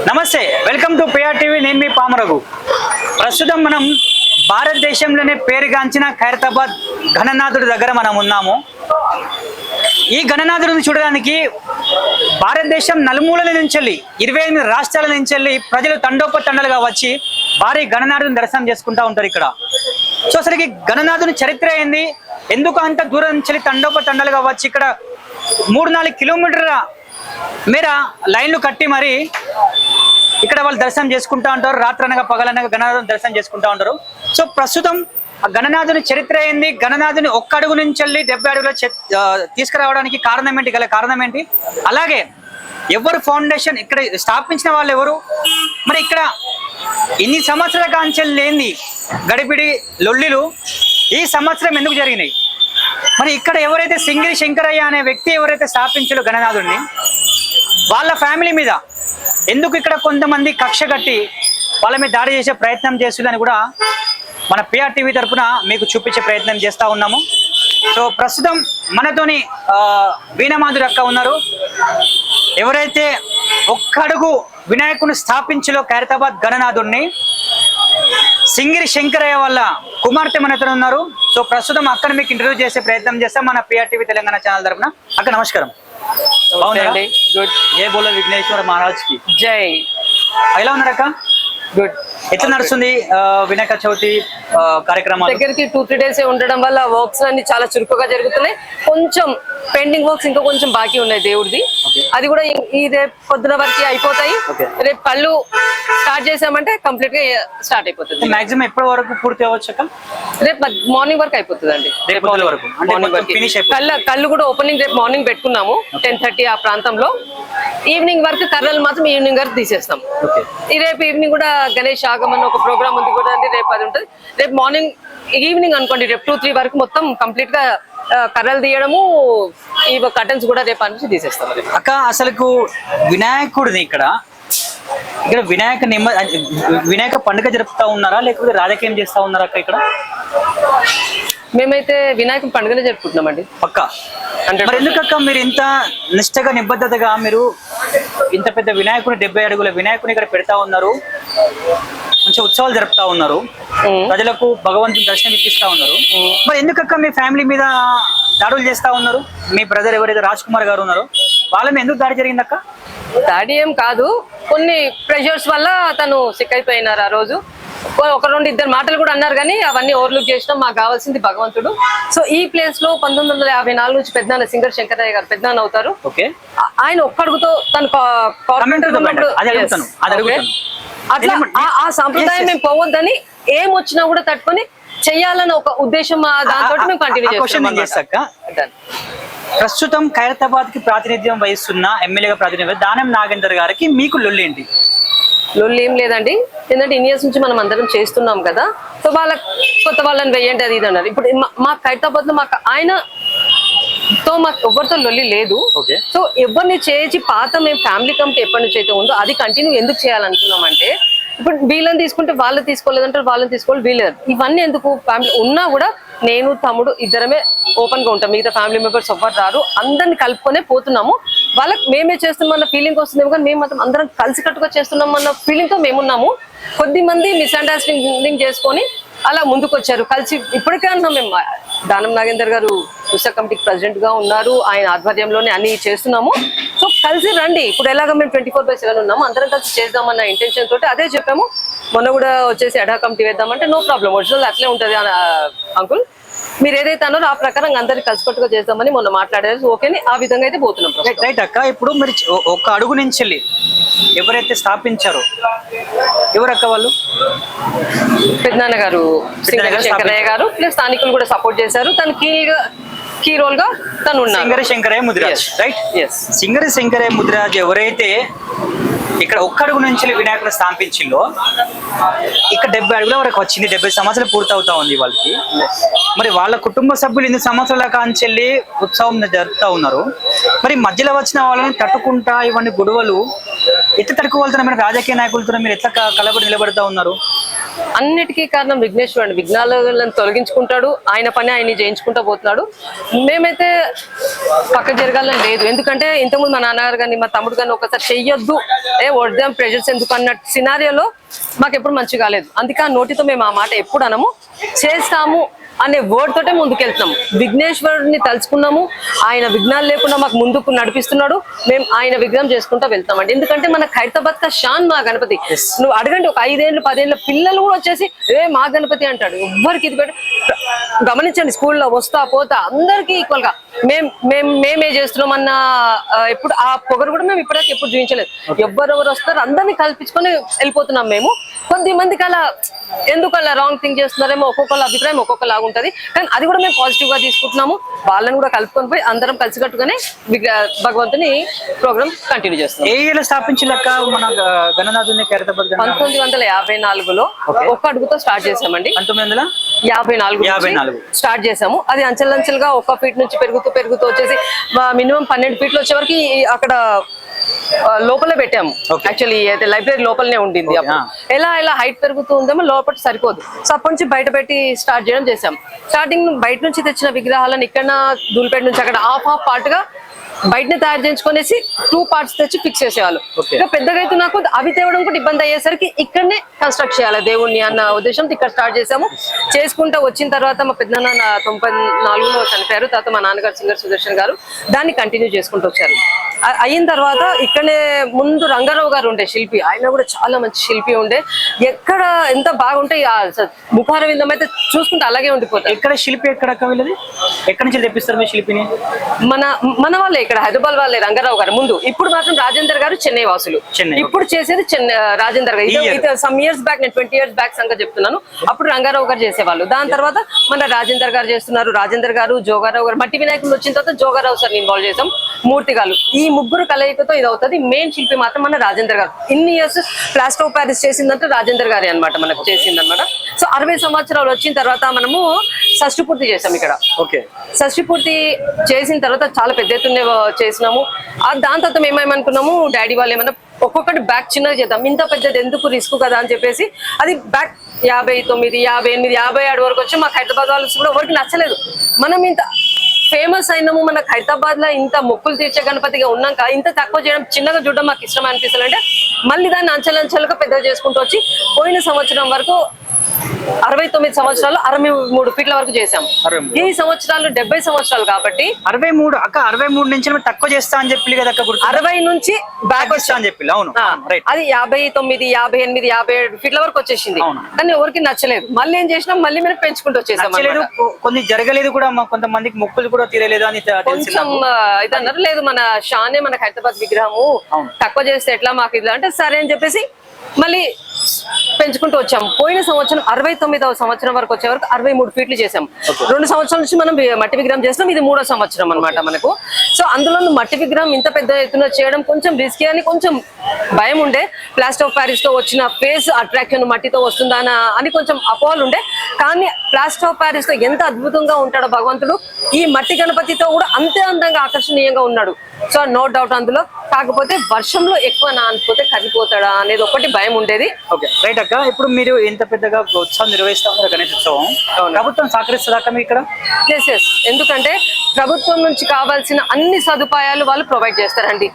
నమస్తే, welcome to PR TV. నేను మీ పామరఘు. ప్రస్తుతం మనం భారతదేశంలోనే పేరుగాంచిన ఖైరతాబాద్ గణనాథుడి దగ్గర మనం ఉన్నాము. ఈ గణనాథుడిని చూడడానికి భారతదేశం నలుమూలల నుంచి 28 రాష్ట్రాల నుంచి ప్రజలు తండోపతండాలుగా వచ్చి భారీ గణనాథుడిని దర్శనం చేసుకుంటూ ఉంటారు ఇక్కడ. సో అసలు గణనాథుని చరిత్ర ఏంది, ఎందుకు అంత దూరం నుంచి తండోపతండాలుగా వచ్చి ఇక్కడ 3-4 కిలోమీటర్ల మేర లైన్లు కట్టి మరి ఇక్కడ వాళ్ళు దర్శనం చేసుకుంటా ఉంటారు. రాత్రనగా పగలనగా గణనాథుని దర్శనం చేసుకుంటా ఉంటారు. సో ప్రస్తుతం ఆ గణనాథుని చరిత్ర ఏంది, గణనాథుని ఒక్క అడుగు నుంచి 70 అడుగుల తీసుకురావడానికి కారణం ఏంటి, అలాగే ఎవరు ఫౌండేషన్ ఇక్కడ స్థాపించిన వాళ్ళు ఎవరు, మరి ఇక్కడ ఇన్ని సంవత్సరాల కాంచెలు లేని గడిపిడి లొల్లిలు ఈ సంవత్సరం ఎందుకు జరిగినాయి, మరి ఇక్కడ ఎవరైతే సింగిరి శంకరయ్య అనే వ్యక్తి ఎవరైతే స్థాపించారో గణనాథుడిని, వాళ్ళ ఫ్యామిలీ మీద ఎందుకు ఇక్కడ కొంతమంది కక్ష కట్టి వాళ్ళ మీద దాడి చేసే ప్రయత్నం చేస్తుందని కూడా మన పిఆర్ టీవీ తరఫున మీకు చూపించే ప్రయత్నం చేస్తూ ఉన్నాము. సో ప్రస్తుతం మనతోని వీణమాధురి అక్క ఉన్నారు. ఎవరైతే ఒక్క అడుగు వినాయకుని స్థాపించలో ఖైరతాబాద్ గణనాథుడిని సింగిరి శంకరయ్య వాళ్ళ కుమార్తె మనతో ఉన్నారు. సో ప్రస్తుతం అక్కడ మీకు ఇంటర్వ్యూ చేసే ప్రయత్నం చేస్తాం మన పిఆర్ టీవీ తెలంగాణ ఛానల్ తరఫున. అక్క నమస్కారం. గుడ్. జై బోలో విఘ్నేశ్వర మహారాజ్ కి జై. ఎలా ఉన్నారు అక్క? గుడ్. ఎట్లా నడుస్తుంది వినాయక చవితి కార్యక్రమం? దగ్గరికి 2-3 డేస్ ఉండడం వల్ల వర్క్స్ అన్ని చాలా చురుకుగా జరుగుతున్నాయి. కొంచెం పెండింగ్ వర్క్స్ ఇంకా కొంచెం బాకీ ఉన్నాయి దేవుడిది. అది కూడా ఈ రేపు పొద్దున వరకు అయిపోతాయి. రేపు పళ్ళు స్టార్ట్ చేసామంటే కంప్లీట్ గా స్టార్ట్ అయిపోతుంది. మాక్సిమం ఎప్పటి వరకు పూర్తి అవ్వచ్చు అక్క? రేపు మార్నింగ్ వరకు అయిపోతుంది అండి. కళ్ళు కూడా ఓపెనింగ్ రేపు మార్నింగ్ పెట్టుకున్నాము 10:30 ఆ ప్రాంతంలో. ఈవినింగ్ వరకు కర్రలు మాత్రం ఈవినింగ్ వరకు తీసేస్తాం. ఈ రేపు ఈవినింగ్ కూడా గణేష్ ఆగమన్ ఒక ప్రోగ్రామ్ ఉంది కూడా అండి, రేపు అది ఉంటుంది. రేపు మార్నింగ్ ఈవినింగ్ అనుకోండి, రేపు 2-3 వరకు మొత్తం కంప్లీట్ గా కర్రలు తీయడము, ఈ కర్టన్స్ కూడా రేపు నుంచి తీసేస్తాం. అక్క అసలు వినాయకుడిని ఇక్కడ వినాయక పండుగ జరుపుతా ఉన్నారా లేకపోతే రాజకీయం చేస్తా ఉన్నారా అక్క? ఇక్కడ మేమైతే వినాయక పండుగనే జరుపుకుంటున్నామండి పక్క. మరి ఎందుకక్క మీరు ఇంత నిష్టగా నిబద్ధతగా మీరు ఇంత పెద్ద వినాయకుని 70 అడుగుల వినాయకుని ఇక్కడ పెడతా ఉన్నారు, మంచి ఉత్సవాలు జరుపుతా ఉన్నారు, ప్రజలకు భగవంతుని దర్శనం ఇప్పిస్తా ఉన్నారు, మరి ఎందుకక్క మీ ఫ్యామిలీ మీద దాడులు చేస్తా ఉన్నారు? మీ బ్రదర్ ఎవరైతే రాజ్ కుమార్ గారు ఉన్నారో వాళ్ళ మీద ఎందుకు దాడి జరిగిందక్క? దాడి ఏం కాదు, కొన్ని ప్రెషర్స్ వల్ల తను సిక్ అయిపోయినారు. ఆ రోజు 1-2 మాటలు కూడా అన్నారు, కానీ అవన్నీ ఓవర్లుక్ చేసినాం. మాకు కావాల్సింది భగవంతుడు. సో ఈ ప్లేస్ లో 1954 నుంచి పెద్దనాన్న సింగర్ శంకరయ్య గారు పెద్దనాన్న అవుతారు. ఆయన ఒక్కడుగుతో తను అట్లా ఆ సంప్రదాయం మేము పోవద్దని ఏం వచ్చినా కూడా తట్టుకొని చెయ్యాలని ఒక ఉద్దేశం దాంతో మేము కంటిన్యూ చేస్తాం. ప్రస్తుతం ఖైరతాబాద్ కి ప్రాతినిధ్యం వహిస్తున్న ఎమ్మెల్యేగా ప్రాతినిధ్యం దానం నాగేందర్ గారికి మీకు లొల్లి ఏంటి? లొల్లి ఏం లేదండి, ఎందుకంటే ఇయర్స్ నుంచి మనం అందరం చేస్తున్నాం కదా. సో కొత్త వాళ్ళని వెయ్యండి అది ఇది అన్నారు. ఇప్పుడు మా ఖైరతాబాద్ లో మాకు ఆయనతో మాకు ఎవరితో లొల్లి లేదు. సో ఎవరిని చేసి పాత మేము ఫ్యామిలీ కమిటీ ఎప్పటి నుంచి అయితే ఉందో అది కంటిన్యూ ఎందుకు చేయాలనుకున్నామంటే, ఇప్పుడు వీళ్ళని తీసుకుంటే వాళ్ళు తీసుకోలేదంటారు, వాళ్ళని తీసుకోవాలి వీళ్ళేది. ఇవన్నీ ఎందుకు? ఫ్యామిలీ ఉన్నా కూడా నేను తమ్ముడు ఇద్దరమే ఓపెన్ గా ఉంటాం, మిగతా ఫ్యామిలీ మెంబర్స్ ఎవ్వరు రారు, అందరిని కలుపుకొనే పోతున్నాము. వాళ్ళకి మేమే చేస్తున్నామన్న ఫీలింగ్ వస్తుందేమో, కానీ మేము మాత్రం అందరం కలిసికట్టుగా చేస్తున్నాం అన్న ఫీలింగ్ తో మేమున్నాము. కొద్దిమంది మిస్అండర్స్టాండింగ్ చేసుకొని అలా ముందుకు వచ్చారు. కలిసి ఇప్పటికే అన్నాం మేము, దానం నాగేందర్ గారు పుస్తక కమిటీకి ప్రెసిడెంట్ గా ఉన్నారు, ఆయన ఆధ్వర్యంలోనే అన్ని చేస్తున్నాము. సో కలిసి రండి, ఇప్పుడు ఎలాగ మేము 24/7 ఉన్నాము, అందరం కలిసి చేద్దామన్న ఇంటెన్షన్ తోటి అదే చెప్పాము. మొన్న కూడా వచ్చేసి అడా కమిటీ వేద్దామంటే నో ప్రాబ్లం, ఒరిజినల్ అట్లే ఉంటది అంకుల్, మీరు ఏదైతే అన్నారో ఆ ప్రకారం అందరికి కలిసికట్టుగా చేద్దామని మొన్న మాట్లాడారు. ఓకేని ఆ విధంగా అయితే పోతున్నాం. రైట్ అక్క, ఇప్పుడు మీరు ఒక అడుగు నుంచి ఎవరైతే స్థాపించారో ఎవరక్క వాళ్ళు? పెద్దనాన్న గారు శంకరయ్య గారు ప్లస్ స్థానికులు కూడా సపోర్ట్ చేశారు. తను కీ రోల్ గా తను ఉన్నారు. సింగరి శంకరయ్య ముదిరాజ్. రైట్. సింగరి శంకరయ్య ముదిరాజ్ ఎవరైతే ఇక్కడ ఒక్క అడుగు నుంచి వినాయకుడు స్థాపించిందో ఇక్కడ 70 అడుగుల వరకు వచ్చింది. 70 సంవత్సరాలు పూర్తవుతా ఉంది వాళ్ళకి. మరి వాళ్ళ కుటుంబ సభ్యులు 8 సంవత్సరాల కాంచెల్లి ఉత్సవం జరుపుతా ఉన్నారు. మరి మధ్యలో వచ్చిన వాళ్ళని తట్టుకుంటా ఇవన్నీ గొడవలు ఎట్లా తడుకోగలుగుతున్నారు మేడం? రాజకీయ నాయకులతో మీరు ఎట్లా కలబడి నిలబడతా ఉన్నారు? అన్నిటికీ కారణం విఘ్నేశ్వరుడు అండి. విఘ్నాలను తొలగించుకుంటాడు, ఆయన పని ఆయన చేయించుకుంటూ పోతున్నాడు. మేమైతే పక్క జరగాలని లేదు, ఎందుకంటే ఇంతకుముందు మా నాన్నగారు కానీ మా తమ్ముడు కానీ ఒకసారి చెయ్యొద్దు, వద్దాం ప్రెజర్స్ ఎందుకు అన్న సినారియోలో మాకు ఎప్పుడు మంచి కాలేదు. అందుకే ఆ నోటితో మేము ఆ మాట ఎప్పుడు అనము, చేస్తాము అనే వర్డ్ తోటే ముందుకెళ్తున్నాం. విఘ్నేశ్వరుడిని తలుచుకున్నాము, ఆయన విఘ్నాలు లేకుండా మాకు ముందుకు నడిపిస్తున్నాడు. మేము ఆయన విగ్రహం చేసుకుంటూ వెళ్తామండి. ఎందుకంటే మన ఖైరతాబాద్ కా షాన్ మా గణపతి. నువ్వు అడగండి, ఒక 5 ఏళ్ళు 10 ఏళ్ళ పిల్లలు కూడా వచ్చేసి మా గణపతి అంటాడు. ఎవ్వరికి ఇది గమనించండి, స్కూల్లో వస్తా పోతా అందరికీ ఈక్వల్ గా మేమే చేస్తున్నాం అన్న ఎప్పుడు ఆ పొగరు కూడా మేము ఇప్పటికీ ఎప్పుడు చూపించలేదు. ఎవరెవరు వస్తారు అందరినీ కల్పించుకొని వెళ్ళిపోతున్నాం. మేము కొద్దిమందికి అలా ఎందుకు అలా రాంగ్ థింగ్ చేస్తున్నారేమో, ఒక్కొక్కళ్ళ అభిప్రాయం ఒక్కొక్కలాగా ఉంటది. కానీ అది కూడా మేము పాజిటివ్ గా తీసుకుంటున్నాము. వాళ్ళని కూడా కలుపుకొని పోయి అందరం కలిసికట్టుగానే భగవంతుని ప్రోగ్రామ్ కంటిన్యూ చేస్తున్నాం. ఏ ఇయర్ స్థాపించాక మన గణనాథుని ఖైరతాబాద్? 1954లో ఒక్క అడుగుతో స్టార్ట్ చేసామండి. 1954 స్టార్ట్ చేసాము. అది అంచెలంచెలుగా 1 ఫీట్ నుంచి పెరుగుతూ వచ్చేసి మినిమం 12 ఫీట్లు వచ్చే వరకు అక్కడ లోపలే పెట్టాము. యాక్చువల్లీ అయితే లైబ్రరీ లోపలనే ఉండింది. ఎలా హైట్ పెరుగుతూ ఉందేమో లోపల సరిపోదు, సో అప్పటి నుంచి బయట పెట్టి స్టార్ట్ చేయడం చేసాం. స్టార్టింగ్ బయట నుంచి తెచ్చిన విగ్రహాలను ఇక్కడ దూలిపేట నుంచి అక్కడ హాఫ్ పార్ట్ గా బయటనే తయారు చేయించుకునేసి 2 పార్ట్స్ తెచ్చి ఫిక్స్ చేసేవాళ్ళు. ఇంకా పెద్దగా అయితే నాకు అవి తేవడం కూడా ఇబ్బంది అయ్యేసరికి ఇక్కడనే కన్స్ట్రక్ట్ చేయాలి దేవుణ్ణి అన్న ఉద్దేశంతో ఇక్కడ స్టార్ట్ చేసాము. చేసుకుంటూ వచ్చిన తర్వాత మా పెద్దనాన్న 94లో చనిపోయారు. తర్వాత మా నాన్నగారు సింగర్ సుదర్శన్ గారు దాన్ని కంటిన్యూ చేసుకుంటూ వచ్చారు. అయిన తర్వాత ఇక్కడనే ముందు రంగారావు గారు ఉండే శిల్పి, ఆయన కూడా చాలా మంచి శిల్పి ఉండే. ఎక్కడ ఎంత బాగుంటే ముఖార విందం అయితే చూసుకుంటే అలాగే ఉండిపోతాయి. ఎక్కడ శిల్పి ఎక్కడ వీళ్ళది? ఎక్కడి నుంచి తెప్పిస్తారు మీ శిల్పిని? మన వాళ్ళే, ఇక్కడ హైదరాబాద్ వాళ్ళే రంగారావు గారు. ముందు ఇప్పుడు మాత్రం రాజేందర్ గారు చెన్నై వాసులు. ఇప్పుడు చేసేది రాజేందర్ గారు. సమ్ ఇయర్స్ బ్యాక్, నేను 20 years బ్యాక్ సంగతి చెప్తున్నాను. అప్పుడు రంగారావు గారు చేసేవాళ్ళు. దాని తర్వాత మన రాజేందర్ గారు చేస్తున్నారు. రాజేందర్ గారు, జోగారావు గారు, మట్టి వినాయకులు వచ్చిన తర్వాత జోగారావు సార్ ఇన్వాల్వ్ చేసాం. మూర్తి గారు, ఈ ముగ్గురు కలయికతో ఇది అవుతుంది. మెయిన్ శిల్పి మాత్రం మన రాజేందర్ గారు. ఇన్ని ఇయర్స్ ప్లాస్టర్ ఆఫ్ ప్యారిస్ చేసిందంటే రాజేందర్ గారే అనమాట మనకు చేసిందనమాట. సో 60 సంవత్సరాలు వచ్చిన తర్వాత మనము షష్ఠి పూర్తి చేసాం ఇక్కడ. షష్ఠి పూర్తి చేసిన తర్వాత చాలా పెద్ద ఎత్తున చేసినాము. దాని తర్వాత మేమేమనుకున్నాము, డాడీ వాళ్ళు ఏమన్నా ఒక్కొక్కటి బ్యాక్ చిన్నగా చేద్దాం, ఇంత పెద్దది ఎందుకు రిస్క్ కదా అని చెప్పేసి అది బ్యాక్ 59, 58, 57 వరకు వచ్చి మాకు హైదరాబాద్ వాళ్ళు కూడా ఎవరికి నచ్చలేదు. మనం ఇంత ఫేమస్ అయినాము, మన హైదరాబాద్ లో ఇంత మొక్కులు తీర్చే గణపతిగా ఉన్నాక ఇంత తక్కువ చేయడం, చిన్నగా చూడడం మాకు ఇష్టం అనిపిస్తుంది. అంటే మళ్ళీ దాన్ని అంచెలంచెలుగా పెద్దగా చేసుకుంటూ వచ్చి పోయిన సంవత్సరం వరకు 69 సంవత్సరాలు 63 ఫీట్ల వరకు చేసాం. ఈ సంవత్సరాలు 70 సంవత్సరాలు కాబట్టి 63 నుంచి తక్కువ చేస్తా అని చెప్పి కదా, 60 నుంచి బ్యాక్ వచ్చా అని చెప్పి. అవును, అది 59, 58, 57 ఫీట్ల వరకు వచ్చేసింది. కానీ ఎవరికి నచ్చలేదు. మళ్ళీ ఏం చేసినాం, మళ్ళీ మేము పెంచుకుంటూ వచ్చేసాం. కొన్ని జరగలేదు కూడా, కొంతమందికి మొక్కులు కూడా తీరలేదు అని కొంచెం ఇది అన్నారు. లేదు, మన షానే మన హైదరాబాద్ విగ్రహము తక్కువ చేస్తే ఎట్లా మాకు ఇది అంటే సరే అని చెప్పేసి మళ్ళీ పెంచుకుంటూ వచ్చాము. పోయిన సంవత్సరం 69వ సంవత్సరం వరకు వచ్చే వరకు 63 ఫీట్లు చేసాం. 2 సంవత్సరాల నుంచి మనం మట్టి విగ్రహం చేస్తాం. ఇది 3వ సంవత్సరం అనమాట మనకు. సో అందులో మట్టి విగ్రహం ఇంత పెద్ద ఎత్తున చేయడం కొంచెం రిస్కీ అని కొంచెం భయం ఉండే. ప్లాస్టర్ ఆఫ్ ప్యారిస్ తో వచ్చిన ఫేస్ అట్రాక్షన్ మట్టితో వస్తుందా అని కొంచెం అపోహలు ఉండే. కానీ ప్లాస్టర్ ఆఫ్ ప్యారిస్ తో ఎంత అద్భుతంగా ఉంటాడో భగవంతుడు, ఈ మట్టి గణపతితో కూడా అంతే అందంగా ఆకర్షణీయంగా ఉన్నాడు. సో నో డౌట్ అందులో. కాకపోతే వర్షంలో ఎక్కువ నానిపోతే కరిగిపోతాడా అనేది ఒకటి భయం ఉండేది. రైట్ అక్క, ఇప్పుడు మీరు ఎంత పెద్దగా ఉత్సవం నిర్వహిస్తారు గణేష్ ఉత్సవం, ప్రభుత్వం సహకరిస్తుందా మీకు ఇక్కడ? ఎస్, ఎందుకంటే ప్రభుత్వం నుంచి కావాల్సిన అన్ని సదుపాయాలు వాళ్ళు ప్రొవైడ్ చేస్తారండి.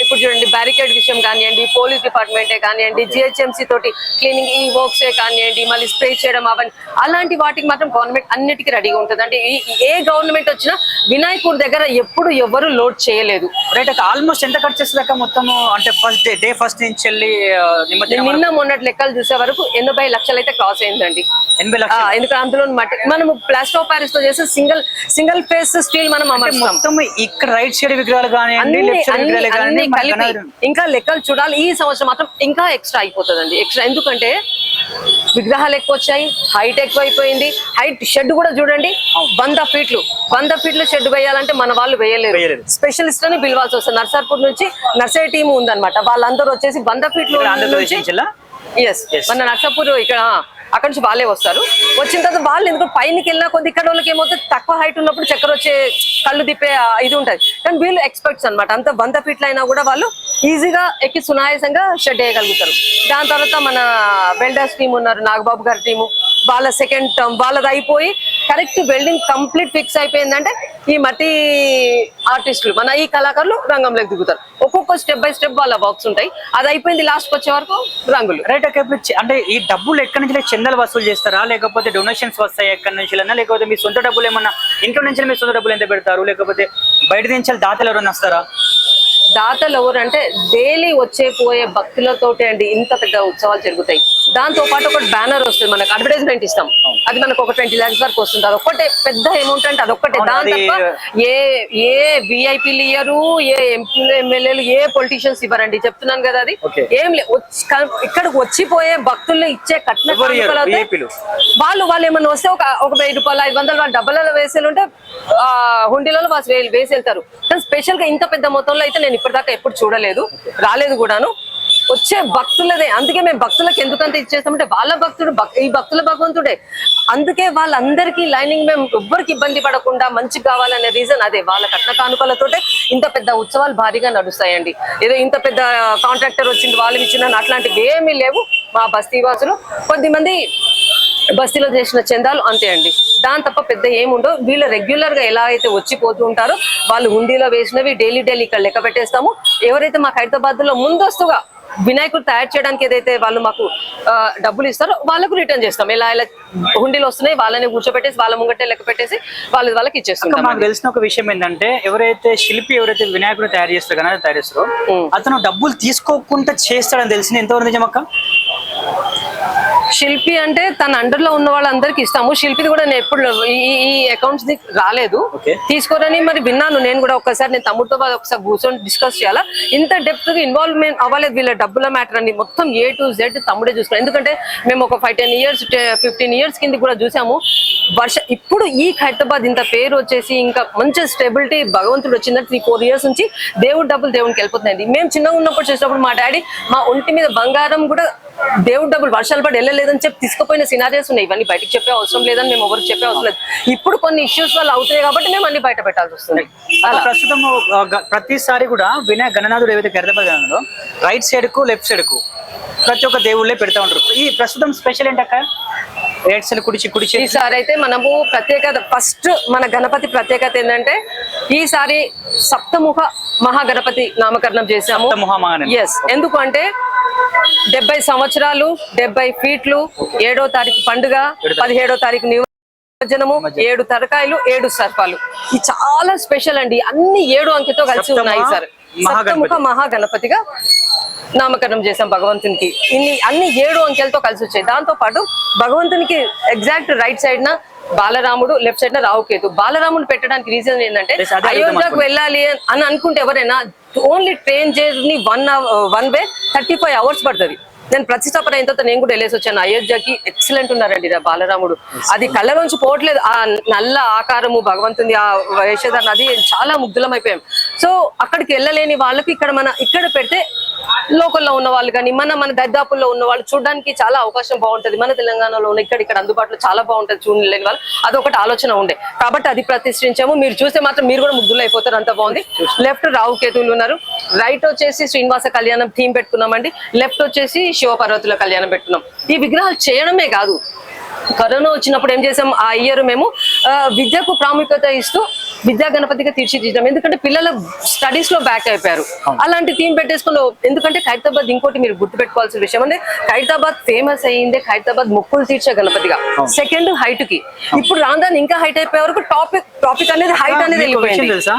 ఇప్పుడు చూడండి, బ్యారికేడ్ విషయం కానివ్వండి, పోలీస్ డిపార్ట్మెంటే కానివ్వండి, జిహెచ్ఎంసీ తోటి క్లీనింగ్ ఈ వర్క్సే కానివ్వండి, మళ్ళీ స్ప్రే చేయడం అవన్నీ, అలాంటి వాటికి మాత్రం గవర్నమెంట్ అన్నిటికీ రెడీగా ఉంటుంది. అంటే ఏ గవర్నమెంట్ వచ్చినా వినాయకుడి దగ్గర ఎప్పుడు ఎవరు లోడ్ చేయలేదు. రైట్ అక్క, ఆల్మోస్ట్ ఎంత ఖర్చు చేస్తుందాక మొత్తము? అంటే ఫస్ట్ నుంచి వెళ్ళి నిన్న మొన్నటి లెక్కలు చూసే వరకు 80 లక్షలు అయితే క్రాస్ అయిందండి. 80 లక్షలు? ఎందుకంటే అందులో మట్టి మనము ప్లాస్టర్ ఆఫ్ ప్యారిస్ తో చేసి సింగిల్ ఫేస్ స్టీల్ మనం మొత్తం ఇక్కడ రైట్ సైడ్ విగ్రహాలు కానివ్వండి, లెఫ్ట్ సైడ్ విగ్రహాలు కానివ్వండి, ఇంకా లెక్కలు చూడాలి. ఈ సంవత్సరం మాత్రం ఇంకా ఎక్స్ట్రా అయిపోతుందండి. ఎక్స్ట్రా ఎందుకంటే విగ్రహాలు ఎక్కువ వచ్చాయి, హైట్ ఎక్కువ అయిపోయింది. హైట్ షెడ్ కూడా చూడండి, 100 ఫీట్లు షెడ్ వేయాలంటే మన వాళ్ళు వేయలేరు. స్పెషలిస్ట్ అని పిలవాల్సి వస్తుంది. నర్సాపూర్ నుంచి నర్సరీ టీమ్ ఉందన్నమాట. వాళ్ళందరూ వచ్చేసి 100 ఫీట్లు మన నర్సాపూర్ ఇక్కడ అక్కడ నుంచి వాళ్ళే వస్తారు. వచ్చిన తర్వాత వాళ్ళు ఎందుకు పైనకి వెళ్ళినా కొద్ది ఇక్కడ వాళ్ళకి ఏమవుతుంది, తక్కువ హైట్ ఉన్నప్పుడు చక్కెర వచ్చే కళ్ళు తిప్పే ఇది ఉంటది. కానీ వీళ్ళు ఎక్స్పర్ట్స్ అనమాట. అంత 100 ఫీట్లు అయినా కూడా వాళ్ళు ఈజీగా ఎక్కి సునాయాసంగా షెడ్ వేయగలుగుతారు. దాని తర్వాత మన వెల్డర్స్ టీం ఉన్నారు, నాగబాబు గారి టీము, వాళ్ళ సెకండ్ టర్మ్ వాళ్ళది అయిపోయి కరెక్ట్ వెల్డింగ్ కంప్లీట్ ఫిక్స్ అయిపోయిందంటే ఈ మట్టి ఆర్టిస్టులు మన ఈ కళాకారులు రంగంలోకి దిగుతారు. ఒక్కొక్క స్టెప్ బై స్టెప్ వాళ్ళ వర్క్స్ ఉంటాయి. అది అయిపోయింది లాస్ట్ వచ్చే వరకు రంగులు. రైట్. అంటే ఈ డబ్బులు ఎక్కడి నుంచి చందాలు వసూలు చేస్తారా, లేకపోతే డొనేషన్స్ వస్తాయి ఎక్కడి నుంచి, లేకపోతే మీ సొంత డబ్బులు ఏమన్నా ఇంట్లో నుంచి మీ సొంత డబ్బులు ఎంత పెడతారు, లేకపోతే బయట నుంచి దాతలు ఎవరైనా వస్తారా? దాతలు ఎవరంటే డైలీ వచ్చే పోయే భక్తులతోటి అండి ఇంత పెద్ద ఉత్సవాలు జరుగుతాయి. దాంతో పాటు ఒక బ్యానర్ వస్తుంది, మనకు అడ్వర్టైజ్మెంట్ ఇస్తాం, అది మనకు ఒక 20 lakhs వరకు వస్తుంది. అదొక్కటే పెద్ద అమౌంట్ అంటే అదొక్కటే. దాని తప్ప ఏ విఐపీలు ఇయ్యరు, ఏ ఎంపీలు ఎమ్మెల్యేలు ఏ పొలిటీషియన్స్ ఇవ్వరండి, చెప్తున్నాను కదా. అది ఏం లేదు, ఇక్కడికి వచ్చిపోయే భక్తులు ఇచ్చే కట్న వాళ్ళు ఏమన్నా వస్తే ఒక 1000 రూపాయలు 500 వాళ్ళు డబ్బులలో వేసేలుంటే హుండీలలో వేసి వెళ్తారు. కానీ స్పెషల్ గా ఇంత పెద్ద మొత్తంలో అయితే నేను ఇప్పటిదాకా ఎప్పుడు చూడలేదు, రాలేదు కూడాను. వచ్చే భక్తులదే. అందుకే మేము భక్తులకు ఎందుకంత ఇచ్చేస్తామంటే వాళ్ళ భక్తుడు ఈ భక్తుల భగవంతుడే. అందుకే వాళ్ళందరికీ లైనింగ్ మేము ఎవ్వరికి ఇబ్బంది పడకుండా మంచిగా కావాలనే రీజన్ అదే. వాళ్ళ కట్న కానుకలతోటే ఇంత పెద్ద ఉత్సవాలు భారీగా నడుస్తాయండి. ఏదో ఇంత పెద్ద కాంట్రాక్టర్ వచ్చింది వాళ్ళు ఇచ్చిన అట్లాంటివి ఏమీ లేవు. మా బస్తీ వాసులు కొద్దిమంది బస్తీలో చేసిన చందాలు అంతే అండి. దాని తప్ప పెద్ద ఏముండవు. వీళ్ళు రెగ్యులర్ గా ఎలా అయితే వచ్చిపోతూ ఉంటారో వాళ్ళు హుండీలో వేసినవి డైలీ ఇక్కడ లెక్క పెట్టేస్తాము. ఎవరైతే మాకు హైదరాబాద్ లో ముందస్తుగా వినాయకుడు తయారు చేయడానికి ఏదైతే వాళ్ళు మాకు డబ్బులు ఇస్తారో వాళ్ళకు రిటర్న్ చేస్తాం. ఇలా హుండీలు వస్తున్నాయి వాళ్ళని కూర్చోబెట్టేసి వాళ్ళ ముంగట్టే లెక్క పెట్టేసి వాళ్ళకి ఇచ్చేస్తాం. మాకు తెలిసిన ఒక విషయం ఏంటంటే ఎవరైతే వినాయకుడు తయారు చేస్తారో అతను డబ్బులు తీసుకోకుండా చేస్తాడని తెలిసింది. ఎంతవరకు నిజమక్క? శిల్పి అంటే తన అండర్ లో ఉన్న వాళ్ళందరికి ఇస్తాము. శిల్పిది కూడా నేను ఎప్పుడు ఈ అకౌంట్స్ రాలేదు, తీసుకోరని మరి విన్నాను నేను కూడా. నేను తమ్ముడితో ఒకసారి కూర్చొని డిస్కస్ చేయాలా. ఇంత డెప్త్ గా ఇన్వాల్వ్మెంట్ అవ్వలేదు వీళ్ళ డబ్బుల మ్యాటర్ అని. మొత్తం A to Z తమ్ముడే చూసుకున్నాం. ఎందుకంటే మేము ఒక 10 years 15 years కింద కూడా చూసాము. ఇప్పుడు ఈ హైదరాబాద్ ఇంత పేరు వచ్చేసి ఇంకా మంచి స్టెబిలిటీ భగవంతుడు వచ్చిందంటే 3-4 years నుంచి డబ్బులు దేవునికి వెళ్ళిపోతున్నాయండి. మేము చిన్నగా ఉన్నప్పుడు చేసినప్పుడు మా డాడీ మా ఒంటి మీద బంగారం కూడా దేవుడు డబ్బులు వర్షాలు పడి వెళ్ళలేదని చెప్పి తీసుకుపోయిన సినారియోస్ ఉన్నాయి. ఇవన్నీ బయటకు చెప్పే అవసరం లేదని మేము ఎవరికి చెప్పే అవసరం లేదు. ఇప్పుడు కొన్ని ఇష్యూస్ వల్ల అవుతాయి కాబట్టి మేము అన్ని బయట పెట్టాల్సి వస్తుంది. ప్రస్తుతం ప్రతిసారి కూడా గణనాథుడు ఏవైతే హైదరాబాద్ రైట్ సైడ్ కు లెఫ్ట్ సైడ్ కు ప్రతి ఒక్క దేవుళ్ళే పెడతా ఉంటారు. ఈ ప్రస్తుతం స్పెషల్ ఏంటక్క? రైట్ సైడ్ కుడిచి ఈసారి అయితే మనము ప్రత్యేకత ఫస్ట్ మన గణపతి ప్రత్యేకత ఏంటంటే ఈసారి సప్తముఖ మహాగణపతి నామకరణం చేశాము. ఎస్, ఎందుకు అంటే 70 సంవత్సరాలు 70 ఫీట్లు 7వ తారీఖు పండుగ, 17వ తారీఖు నిమజ్జనము, 7 తరకాయలు 7 సర్పాలు. ఇది చాలా స్పెషల్ అండి. అన్ని 7 అంకెతో కలిసి ఉన్నాయి సార్. సప్తముఖ మహాగణపతిగా నామకరణం చేశాం భగవంతునికి. అన్ని 7 అంకెలతో కలిసి వచ్చాయి. దాంతో పాటు భగవంతునికి ఎగ్జాక్ట్ రైట్ సైడ్ నా బాలరాముడు, లెఫ్ట్ సైడ్ నా రావుకేతు. బాలరాముడు పెట్టడానికి రీజన్ ఏంటంటే అయోధ్యకు వెళ్ళాలి అని అనుకుంటే ఎవరైనా only train journey 1 way 35 hours పడుతుంది. నేను ప్రతిష్టాపన అయిన తర్వాత నేను కూడా వెళ్ళేసి వచ్చాను అయోధ్యకి. ఎక్సలెంట్ ఉన్నారండి బాలరాముడు. అది కళ్ళలోంచి పోవట్లేదు. ఆ నల్ల ఆకారము భగవంతుని, ఆ వేషధారణ, అది చాలా ముగ్ధులం అయిపోయాం. సో అక్కడికి వెళ్ళలేని వాళ్ళకి ఇక్కడ పెడితే లోకల్లో ఉన్న వాళ్ళు కానీ మన దరిదాపుల్లో ఉన్న వాళ్ళు చూడడానికి చాలా అవకాశం బాగుంటది. మన తెలంగాణలో ఉన్న ఇక్కడ అందుబాటులో చాలా బాగుంటది చూడలేని వాళ్ళు. అదొకటి ఆలోచన ఉండే కాబట్టి అది ప్రతిష్ఠించాము. మీరు చూస్తే మాత్రం మీరు కూడా ముగ్ధులు అయిపోతారు, అంత బాగుంది. లెఫ్ట్ రావు కేతువులు ఉన్నారు, రైట్ వచ్చేసి శ్రీనివాస కళ్యాణం థీమ్ పెట్టుకున్నామండి, లెఫ్ట్ వచ్చేసి శివపార్వతుల కళ్యాణం పెట్టుకున్నాం. ఈ విగ్రహాలు చేయడమే కాదు, కరోనా వచ్చినప్పుడు ఏం చేసాం, ఆ ఇయర్ మేము విద్యకు ప్రాముఖ్యత ఇస్తూ విద్యా గణపతిగా తీర్చిదిద్దాం. ఎందుకంటే పిల్లలు స్టడీస్ లో బ్యాక్ అయిపోయారు. అలాంటి థీమ్ పెట్టేసుకుని, ఎందుకంటే ఖైరతాబాద్ ఇంకోటి మీరు గుర్తుపెట్టుకోవాల్సిన విషయం అంటే ఖైరతాబాద్ ఫేమస్ అయ్యిందే ఖైరతాబాద్ మొక్కులు తీర్చే గణపతిగా. సెకండ్ హైట్ కి, ఇప్పుడు రాందాన్ని ఇంకా హైట్ అయిపోయే వరకు టాపిక్ అనేది హైట్ అనేది వెళ్ళిపోయింది తెలుసా.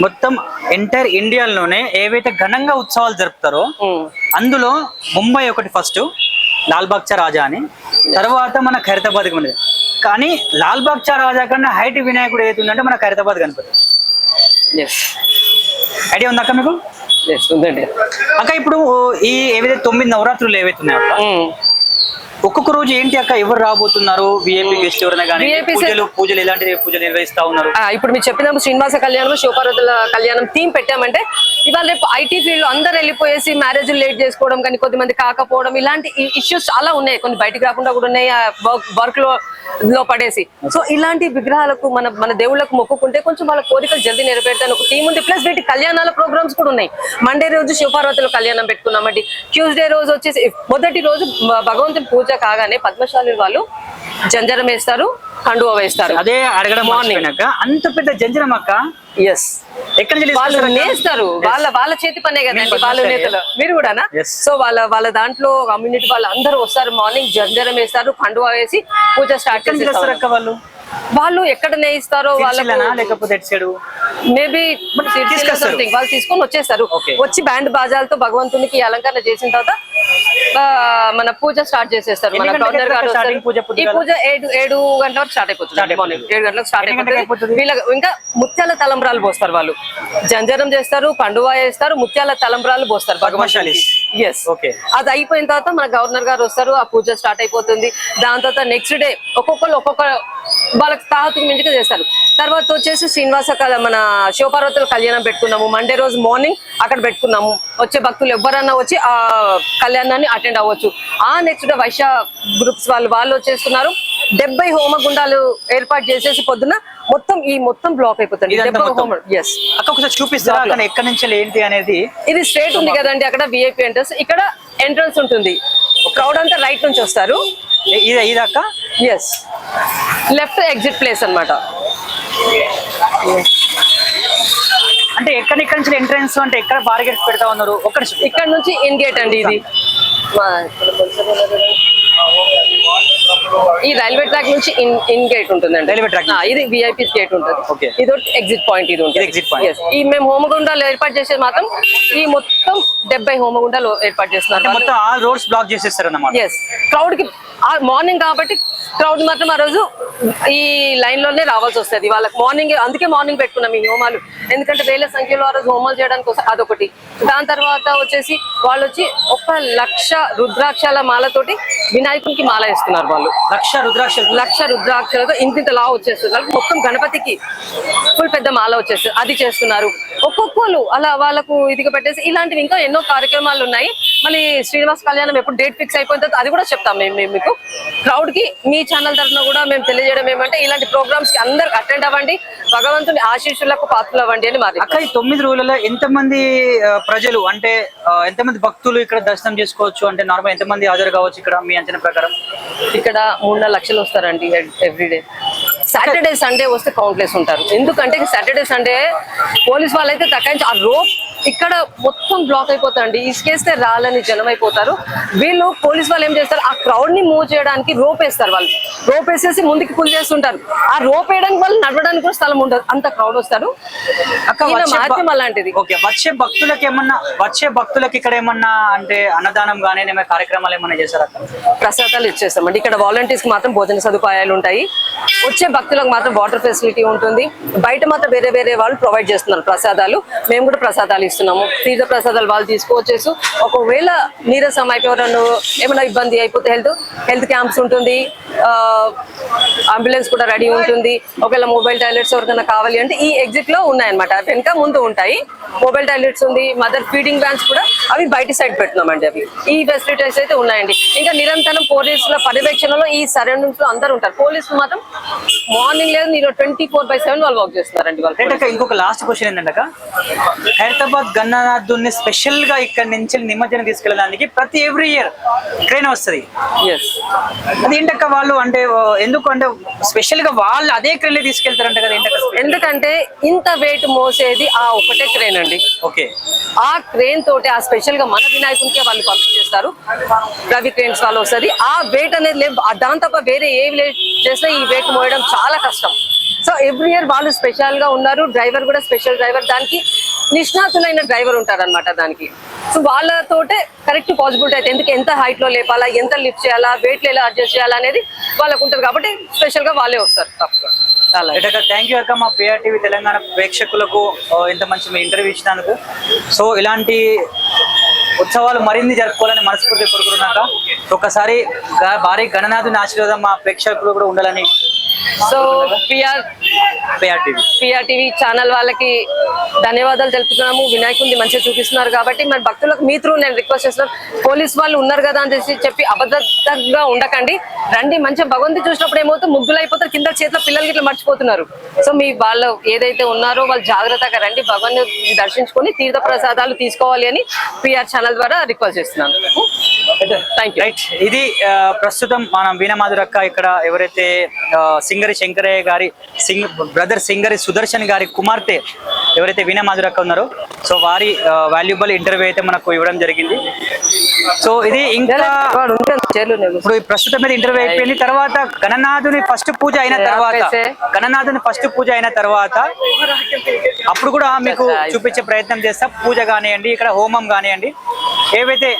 మొత్తం ఎంటైర్ ఇండియాలోనే ఏవైతే ఘనంగా ఉత్సవాలు జరుపుతారో అందులో ముంబై ఒకటి ఫస్ట్, లాల్బాగ్ చా రాజా అని, తర్వాత మన ఖైరతాబాద్ ఉన్నది. కానీ లాల్బాగ్ చా రాజా కన్నా హైట్ వినాయకుడు ఏదైతుందంటే మన ఖైరతాబాద్ గణపతి. ఐడియా ఉందాక మీకు? ఉందండి. అక్క ఇప్పుడు ఈ ఏవైతే 9 నవరాత్రులు ఏవైతే ఉన్నాయో అక్క, ఒక్కొక్క రోజు ఏంటి అక్క, ఎవరు రాబోతున్నారు, విఐపి గెస్ట్ ఎవరైనా కానీ, పూజలు ఎలాంటి పూజలు నిర్వహిస్తా ఉన్నారు? ఇప్పుడు మీరు చెప్పినప్పుడు శ్రీనివాస కళ్యాణం, శివపార్వతుల కళ్యాణం థీమ్ పెట్టామంటే ఇవాళ రేపు ఐటీ ఫీల్డ్ లో అందరు వెళ్ళిపోయేసి మ్యారేజ్ లేట్ చేసుకోవడం కానీ, కొద్దిమంది కాకపోవడం, ఇలాంటి ఇష్యూస్ చాలా ఉన్నాయి. కొన్ని బయటకు రాకుండా కూడా ఉన్నాయి, వర్క్ లో పడేసి. సో ఇలాంటి విగ్రహాలకు మన దేవుళ్ళకు మొక్కుకుంటే కొంచెం వాళ్ళ కోరికలు జల్దీ నెరవేరుతాను ఒక థీమ్ ఉంది. ప్లస్ వీటి కళ్యాణాల ప్రోగ్రామ్స్ కూడా ఉన్నాయి. మండే రోజు శివపార్వతుల కళ్యాణం పెట్టుకున్నామండి. ట్యూస్డే రోజు వచ్చేసి మొదటి రోజు భగవంతుని పూజ కాగానే పద్మశాలి వాళ్ళు జంజరం వేస్తారు, కండువా వేస్తారు. అదే అడగడం మార్నింగ్ అంత పెద్ద జంజరం అక్క. ఎస్, ఎక్కడ వాళ్ళు నేస్తారు, వాళ్ళ చేతి పనే కదండి వాళ్ళ నేతలు. మీరు కూడానా? సో వాళ్ళ దాంట్లో కమ్యూనిటీ వాళ్ళు అందరూ వస్తారు, మార్నింగ్ జంజరం వేస్తారు, కండువా వేసి పూజ స్టార్ట్ చేస్తారు. వాళ్ళు ఎక్కడ నేయిస్తారో లేకపోతే మేబీ సంథింగ్ వాళ్ళు తీసుకొని వచ్చేస్తారు. వచ్చి బ్యాండ్ బాజాలతో భగవంతునికి అలంకరణ చేసిన తర్వాత మన పూజ స్టార్ట్ చేసేస్తారు. మన గవర్నర్ గారు ఈ పూజ 7 గంటల వరకు స్టార్ట్ అయిపోతుంది. మార్నింగ్ 7 గంటలకు స్టార్ట్ అయిపోతుంది. వీళ్ళకి ఇంకా ముత్యాల తలంబ్రాలు పోస్తారు. వాళ్ళు జంజరం చేస్తారు, కండువా వేస్తారు, ముత్యాల తలంబ్రాలు పోస్తారు భగవంతుని. ఎస్, అది అయిపోయిన తర్వాత మన గవర్నర్ గారు వస్తారు, ఆ పూజ స్టార్ట్ అయిపోతుంది. దాని తర్వాత నెక్స్ట్ డే ఒక్కొక్క వాళ్ళకి తాహతుకి మించిగా చేస్తారు. తర్వాత వచ్చేసి మన శివపార్వతుల కళ్యాణం పెట్టుకున్నాము. మండే రోజు మార్నింగ్ అక్కడ పెట్టుకున్నాము. వచ్చే భక్తులు ఎవరన్నా వచ్చి ఆ కళ్యాణాన్ని అటెండ్ అవ్వచ్చు. ఆ నెక్స్ట్ డే వైశ్య గ్రూప్స్ వాళ్ళు వచ్చేస్తున్నారు. 70 హోమగుండాలు ఏర్పాటు చేసేసి పొద్దున మొత్తం బ్లాక్ అయిపోతుంది. ఒకసారి చూపిస్తారా ఎక్కడి నుంచి ఏంటి అనేది? ఇది స్ట్రేట్ ఉంది కదండి, అక్కడ విఐపి ఎంట్రన్స్, ఇక్కడ ఎంట్రన్స్ ఉంటుంది. క్రౌడ్ అంతా రైట్ నుంచి వస్తారు. ఇదక్క ఎస్, లెఫ్ట్ ఎగ్జిట్ ప్లేస్ అన్నమాట. అంటే ఎక్కడి నుంచి ఎంట్రన్స్ అంటే ఎక్కడ బార్గెట్స్ పెడతా ఉన్నారు? ఇక్కడ నుంచి ఇన్ గేట్ అండి. ఇది ఈ రైల్వే ట్రాక్ నుంచి ఇన్ గేట్ ఉంటుందండి. రైల్వే ట్రాక్ ఇది విఐపి గేట్ ఉంటుంది. ఇది ఎగ్జిట్ పాయింట్. ఇది ఉంటుంది. ఈ మేము హోమగుండాలు ఏర్పాటు చేసేది మాత్రం ఈ మొత్తం 70 హోమగుండాలు ఏర్పాటు చేస్తున్నారు. మొత్తం ఆల్ రోడ్స్ బ్లాక్ చేసేస్తారు అన్నమాట. ఎస్, క్రౌడ్ కి మార్నింగ్ కాబట్టి క్రౌడ్ మాత్రం ఆ రోజు ఈ లైన్ లోనే రావాల్సి వస్తుంది వాళ్ళకి. అందుకే మార్నింగ్ పెట్టుకున్నాం ఈ హోమాలు. ఎందుకంటే వేల సంఖ్యలో ఆ రోజు హోమాలు చేయడానికి అదొకటి. దాని తర్వాత వచ్చేసి వాళ్ళు వచ్చి 1,00,000 రుద్రాక్షల మాలతోటి వినాయకునికి మాల వేస్తున్నారు. వాళ్ళు 1,00,000 రుద్రాక్షలతో ఇంత లా వచ్చేస్తుంది. మొత్తం గణపతికి ఫుల్ పెద్ద మాల వచ్చేస్తుంది. అది చేస్తున్నారు. ఒక్కొక్కరు అలా వాళ్ళకు ఇదిగా పెట్టేసి ఇలాంటివి ఇంకా ఎన్నో కార్యక్రమాలు ఉన్నాయి. మళ్ళీ శ్రీనివాస కళ్యాణం ఎప్పుడు డేట్ ఫిక్స్ అయిపోయిన తర్వాత అది కూడా చెప్తాం మేము మీకు. క్రౌడ్ కి మీ ఛానల్ తరఫున కూడా మేము తెలియజేయడం ఏమంటే ఇలాంటి ప్రోగ్రామ్స్ కి అందరు అటెండ్ అవ్వండి, భగవంతుని ఆశీస్సులకు పాత్రలు అవ్వండి అని మరి. అక్క, ఈ 9 రోజులలో ఎంతమంది ప్రజలు అంటే ఎంతమంది భక్తులు ఇక్కడ దర్శనం చేసుకోవచ్చు? అంటే నార్మల్ ఎంతమంది హాజరు కావచ్చు ఇక్కడ మీ అంచనా ప్రకారం? ఇక్కడ 3-4 లక్షలు వస్తారండి ఎవ్రీడే. సాటర్డే సండే వస్తే కౌంట్లెస్ ఉంటారు. ఎందుకంటే సాటర్డే సండే పోలీస్ వాళ్ళైతే తగ్గించి ఆ రోప్ ఇక్కడ మొత్తం బ్లాక్ అయిపోతారండి. ఇసుకేస్తే రాలని జనం అయిపోతారు. వీళ్ళు పోలీస్ వాళ్ళు ఏం చేస్తారు, ఆ క్రౌడ్ ని మూవ్ చేయడానికి రోప్ వేస్తారు. వాళ్ళు రోప్ వేసేసి ముందుకు పుల్ చేస్తుంటారు. ఆ రోప్ వేయడానికి వాళ్ళు నడవడానికి కూడా స్థలం ఉండదు, అంత క్రౌడ్ వస్తారు. మార్గం అలాంటిది. వచ్చే భక్తులకి ఇక్కడ ఏమన్నా అంటే అన్నదానం గానీ ఏమైనా కార్యక్రమాలు ఏమన్నా చేస్తారా? ప్రసాదాలు ఇచ్చేస్తామండి. ఇక్కడ వాలంటీర్స్ కి మాత్రం భోజన సదుపాయాలు ఉంటాయి. వచ్చే భక్తులకు మాత్రం వాటర్ ఫెసిలిటీ ఉంటుంది. బయట మాత్రం వేరే వాళ్ళు ప్రొవైడ్ చేస్తున్నారు ప్రసాదాలు. మేము కూడా ప్రసాదాలు ఇస్తున్నాము. తీర్థ ప్రసాదాలు వాళ్ళు తీసుకువచ్చేసి ఒకవేళ నీరసం అయిపోవడం ఏమైనా ఇబ్బంది అయిపోతే హెల్త్ క్యాంప్స్ ఉంటుంది, అంబులెన్స్ కూడా రెడీ ఉంటుంది. ఒకవేళ మొబైల్ టాయిలెట్స్ ఎవరికైనా కావాలి అంటే ఈ ఎగ్జిట్ లో ఉన్నాయన్నమాట. వెనక ముందు ఉంటాయి మొబైల్ టాయిలెట్స్ ఉంది. మదర్ ఫీడింగ్ వ్యాన్స్ కూడా అవి బయట సైడ్ పెట్టినామండి. అవి ఈ ఫెసిలిటీస్ అయితే ఉన్నాయండి. ఇంకా నిరంతరం పోలీసుల పర్యవేక్షణలో ఈ సరౌండింగ్స్ లో అందరూ ఉంటారు. పోలీసులు మాత్రం మార్నింగ్ లేదు 24/7 వాళ్ళు వర్క్ చేస్తున్నారండి. వాళ్ళు ఇంకొక లాస్ట్ క్వశ్చన్ ఏంటంటే, హైదరాబాద్ గణనాథుని స్పెషల్ గా ఇక్కడ నుంచి నిమజ్జనం తీసుకెళ్ళడానికి ప్రతి ఎవ్రీ ఇయర్ ట్రైన్ వస్తుంది. అది ఏంటక్క వాళ్ళు అంటే ఎందుకు అంటే స్పెషల్ గా వాళ్ళు అదే ట్రైన్ లో తీసుకెళ్తారంట కదా? ఎందుకంటే ఇంత వెయిట్ మోసేది ఆ ఒకటే ట్రైన్ అండి. ఓకే, ఆ ట్రైన్ తోటి ఆ స్పెషల్ గా మన వినాయకునికే వాళ్ళు పంపిణీ చేస్తారు. రవి ట్రైన్స్ వాళ్ళు వస్తుంది. ఆ వెయిట్ అనేది లేదు. దాని తప్ప వేరే ఏ విలేజ్ చేసినా ఈ వెయిట్ మోయడం చాలా కష్టం. సో ఎవ్రీ ఇయర్ వాళ్ళు స్పెషల్ గా ఉన్నారు. డ్రైవర్ కూడా స్పెషల్ డ్రైవర్, దానికి నిష్ణాతులైన డ్రైవర్ ఉంటారు అనమాట దానికి. సో వాళ్ళతోటే కరెక్ట్ పాసిబిలిటీ అయితే ఎందుకు ఎంత హైట్ లో లేపాలా, ఎంత లిఫ్ట్ చేయాలా, వెయిట్ లో ఎలా అడ్జస్ట్ చేయాలా అనేది వాళ్ళకు ఉంటుంది. కాబట్టి స్పెషల్ గా వాళ్ళే వస్తారు తప్పగా. అలాగే. థ్యాంక్ యూ అక్క, మా పిఆర్ టీవీ తెలంగాణ ప్రేక్షకులకు ఇంత మంచి మీ ఇంటర్వ్యూ ఇచ్చినందుకు. సో ఇలాంటి ఉత్సవాలు మరిన్ని జరుపుకోవాలని మనస్ఫూర్తి కోరుకుంటున్నాక ఒకసారి భారీ గణనాథుని ఆశీర్వాదం మా ప్రేక్షకులు కూడా ఉండాలని. సో పిఆర్ టీవీ ఛానల్ వాళ్ళకి ధన్యవాదాలు తెలుపుతున్నాము. వినాయకుడిని మంచిగా చూపిస్తున్నారు కాబట్టి మరి భక్తులకు మీ త్రూ నేను రిక్వెస్ట్ చేస్తున్నాను, పోలీస్ వాళ్ళు ఉన్నారు కదా అని చెప్పి అబద్ధంగా ఉండకండి. రండి, మంచిగా భగవంతుని చూసినప్పుడు ఏమవుతుంది, ముగ్గులు అయిపోతారు, కింద చేతిలో పిల్లలకి ఇట్లా మర్చిపోతున్నారు. సో మీ వాళ్ళు ఏదైతే ఉన్నారో వాళ్ళు జాగ్రత్తగా రండి, భగవాన్ని దర్శించుకొని తీర్థ ప్రసాదాలు తీసుకోవాలి అని పిఆర్ ఛానల్ ద్వారా రిక్వెస్ట్ చేస్తున్నాను. Thank you. రైట్, ఇది ప్రస్తుతం మనం వీణమాధురక్క ఇక్కడ ఎవరైతే సింగరి శంకరయ్య గారి బ్రదర్ సింగరి సుదర్శన్ గారి కుమార్తె ఎవరైతే వీణమాధురక్క ఉన్నారో, సో వారి వాల్యుబుల్ ఇంటర్వ్యూ అయితే మనకు ఇవ్వడం జరిగింది. సో ఇది ఇంకా ఇప్పుడు ప్రస్తుతం మీద ఇంటర్వ్యూ అయిపోయింది. తర్వాత గణనాథుని ఫస్ట్ పూజ అయిన తర్వాత అప్పుడు కూడా మీకు చూపించే ప్రయత్నం చేస్తా. పూజ కానివ్వండి, ఇక్కడ హోమం కానివ్వండి, ఏవైతే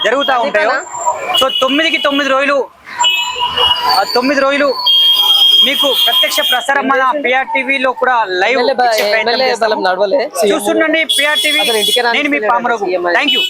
జరుగుతూ ఉంటాయో. సో 9 రోజులు మీకు ప్రత్యక్ష ప్రసారం మన పిఆర్ టీవీలో కూడా లైవ్ చూస్తుండండి. పిఆర్ టీవీ, నేను మీ పామరఘు. Thank you.